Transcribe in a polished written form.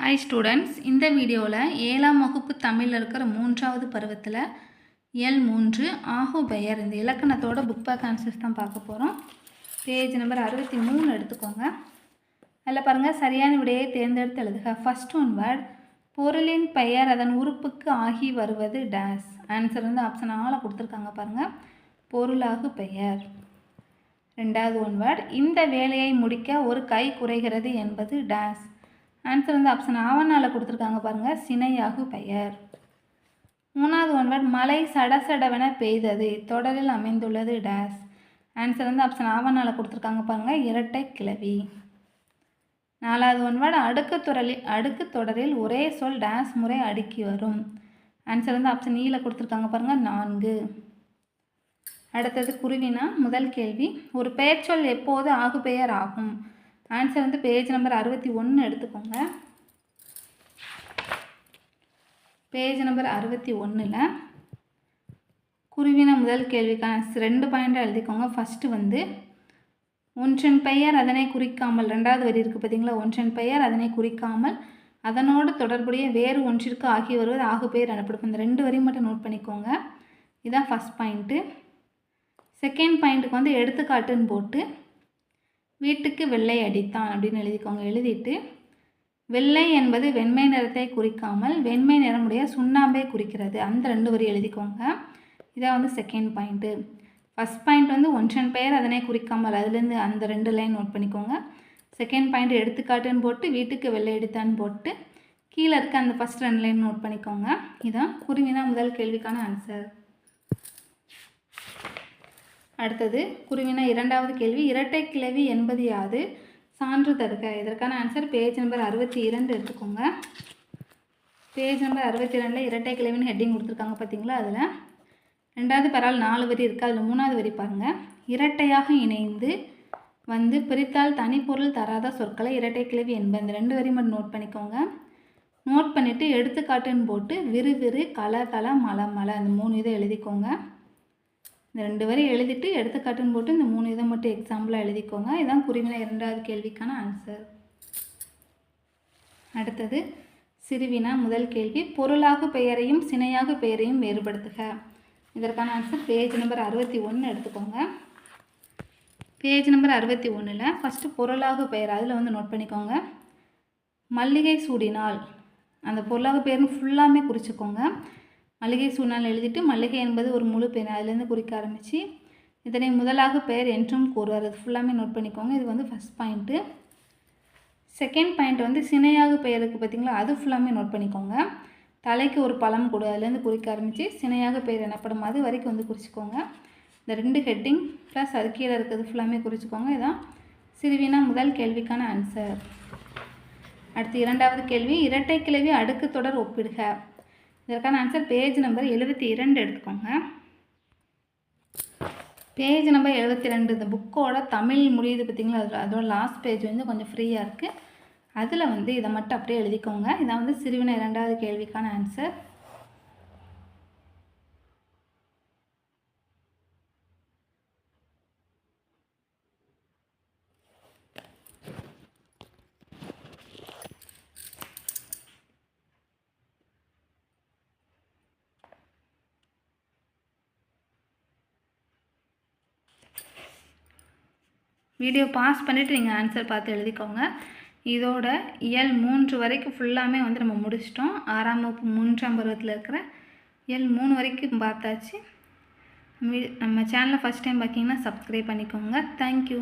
Hi students, இந்த வீடியோவில் 7ஆம் வகுப்பு தமிழில் இருக்கிற 3வது பருவத்தில் இயல் 3 ஆகு பெயர் இந்த இலக்கணத்தோட புக் பேக் ஆன்சர்ஸ் தான் பார்க்க போகிறோம். பேஜ் நம்பர் 63 எடுத்துக்கோங்க. அதில் பாருங்கள், சரியான விடையை தேர்ந்தெடுத்து எழுதுக. ஃபர்ஸ்ட் ஒன் வேர்ட், பொருளின் பெயர் அதன் உறுப்புக்கு ஆகி வருவது டேஸ். ஆன்சர் வந்து ஆப்ஷன் ஆல கொடுத்துருக்காங்க பாருங்கள், பொருளாகு பெயர். ரெண்டாவது ஒன் வேர்ட், இந்த வேலையை முடிக்க ஒரு கை குறைகிறது என்பது டேஸ். ஆன்சர் வந்து ஆப்ஷன் ஆவணால் கொடுத்துருக்காங்க பாருங்கள், சினையாகு பெயர். மூணாவது ஒன் வேர்ட், மழை சடசடவென பெய்தது தொடரில் அமைந்துள்ளது டேஸ். ஆன்சர் வந்து ஆப்ஷன் ஆவணால் கொடுத்துருக்காங்க பாருங்கள், இரட்டை கிளவி. நாலாவது ஒன் வேர்ட், அடுக்கு தொடரில் ஒரே சொல் டேஸ் முறை அடுக்கி வரும். ஆன்சர் வந்து ஆப்ஷன் ஈல கொடுத்துருக்காங்க பாருங்கள், 4. அடுத்தது குருவினா முதல் கேள்வி, ஒரு பெயர்ச்சொல் எப்போது ஆகு பெயர் ஆகும்? ஆன்சர் வந்து பேஜ் நம்பர் 61 எடுத்துக்கோங்க. பேஜ் நம்பர் 61ல் குருவின முதல் கேள்விக்கான 2 பாயிண்டாக எழுதிக்கோங்க. ஃபஸ்ட்டு வந்து ஒன்றன் பெயர் அதனை குறிக்காமல், ரெண்டாவது வரி இருக்குது பார்த்தீங்களா, ஒன்றன் பெயர் அதனை குறிக்காமல் அதனோடு தொடர்புடைய வேறு ஒன்றிற்கு ஆகி வருவது ஆகு பெயர் எனப்படும். இந்த 2 வரி மட்டும் நோட் பண்ணிக்கோங்க. இதுதான் ஃபஸ்ட் பாயிண்ட்டு. செகண்ட் பாயிண்ட்டுக்கு வந்து எடுத்துக்காட்டுன்னு போட்டு வீட்டுக்கு வெள்ளை அடித்தான் அப்படின்னு எழுதிக்கோங்க. எழுதிட்டு வெள்ளை என்பது வெண்மை நிறத்தை குறிக்காமல் வெண்மை நிறமுடைய சுண்ணாம்பை குறிக்கிறது. அந்த 2 வரி எழுதிக்கோங்க. இதான் வந்து செகண்ட் பாயிண்ட்டு. ஃபஸ்ட் பாயிண்ட் வந்து ஒன்றன் பெயர் அதனை குறிக்காமல், அதுலேருந்து அந்த 2 லைன் நோட் பண்ணிக்கோங்க. செகண்ட் பாயிண்ட் எடுத்துக்காட்டுன்னு போட்டு வீட்டுக்கு வெள்ளை அடித்தான்னு போட்டு கீழே இருக்க அந்த ஃபஸ்ட் 2 லைன் நோட் பண்ணிக்கோங்க. இதுதான் குருவினா முதல் கேள்விக்கான ஆன்சர். அடுத்தது குருவினா இரண்டாவது கேள்வி, இரட்டை கிளவி என்பது யாது? சான்று தருக. இதற்கான ஆன்சர் பேஜ் நம்பர் 62 எடுத்துக்கோங்க. பேஜ் நம்பர் 62ல் இரட்டை கிளவின்னு ஹெட்டிங் கொடுத்துருக்காங்க பார்த்தீங்களா, அதில் 2வது பரால் 4 வரி இருக்குது. அதில் 3வது வரி பாருங்கள், இரட்டையாக இணைந்து வந்து பிரித்தால் தனிப்பொருள் தராத சொற்களை இரட்டை கிளவி என்பது. இந்த 2 வரி மட்டும் நோட் பண்ணிக்கோங்க. நோட் பண்ணிவிட்டு எடுத்துக்காட்டுன்னு போட்டு விறுவிறு கல கல மலை மலை அந்த 3 இதை எழுதிக்கோங்க. இந்த 2 வரி எழுதிட்டு எடுத்துக்காட்டுன்னு போட்டு இந்த 3 இதை மட்டும் எக்ஸாம்பிளாக எழுதிக்கோங்க. இதுதான் குருவினா இரண்டாவது கேள்விக்கான ஆன்சர். அடுத்தது சிறுவினா முதல் கேள்வி, பொருளாகு பெயரையும் சினையாகு பெயரையும் வேறுபடுத்துக. இதற்கான ஆன்சர் பேஜ் நம்பர் 61 எடுத்துக்கோங்க. பேஜ் நம்பர் 61ல் ஃபஸ்ட்டு பொருளாகு பெயர், அதில் வந்து நோட் பண்ணிக்கோங்க. மல்லிகை சூடினால் அந்த பொருளாகு பெயர்னு ஃபுல்லாமே குறிச்சிக்கோங்க. மல்லிகை சூடினால் எழுதிட்டு மல்லிகை என்பது ஒரு முழு பெயர், அதுலேருந்து குறிக்க ஆரம்பித்து இதனை முதலாக பெயர் என்றும் கூறுவார். அது ஃபுல்லாமே நோட் பண்ணிக்கோங்க. இது வந்து ஃபஸ்ட் பாயிண்ட்டு. செகண்ட் பாயிண்ட் வந்து சினையாகு பெயருக்கு பார்த்திங்களா, அது ஃபுல்லாமே நோட் பண்ணிக்கோங்க. தலைக்கு ஒரு பழம் கொடு, அதுலேருந்து குறிக்க ஆரம்பித்து சினையாக பெயர் எனப்படும், அது வரைக்கும் வந்து குறிச்சிக்கோங்க. இந்த 2 ஹெட்டிங் ப்ளஸ் அது கீழே இருக்கிறது ஃபுல்லாமே குறிச்சிக்கோங்க. இதுதான் சிறுவினா முதல் கேள்விக்கான ஆன்சர். அடுத்து இரண்டாவது கேள்வி, இரட்டை கிளவி அடுக்கு தொடர் ஒப்பிடுக. இதற்கான ஆன்சர் பேஜ் நம்பர் 72 எடுத்துக்கோங்க. பேஜ் நம்பர் 72 இந்த புக்கோட தமிழ் முடியுது பார்த்திங்களா, அதோட லாஸ்ட் பேஜ் வந்து கொஞ்சம் ஃப்ரீயாக இருக்குது. அதில் வந்து இதை மட்டும் அப்படியே எழுதிக்கோங்க. இதான் வந்து சிறுவினா இரண்டாவது கேள்விக்கான ஆன்சர். வீடியோ பாஸ் பண்ணிவிட்டு நீங்கள் ஆன்சர் பார்த்து எழுதிக்கோங்க. இதோட இயல் 3 வரைக்கும் ஃபுல்லாமே வந்து நம்ம முடிச்சிட்டோம். 6ஆம் வகுப்பு 3ஆம் பருவத்தில் இருக்கிற இயல் 3 வரைக்கும் பார்த்தாச்சு. நம்ம சேனலை ஃபஸ்ட் டைம் பார்த்தீங்கன்னா சப்ஸ்கிரைப் பண்ணிக்கோங்க. தேங்க்யூ.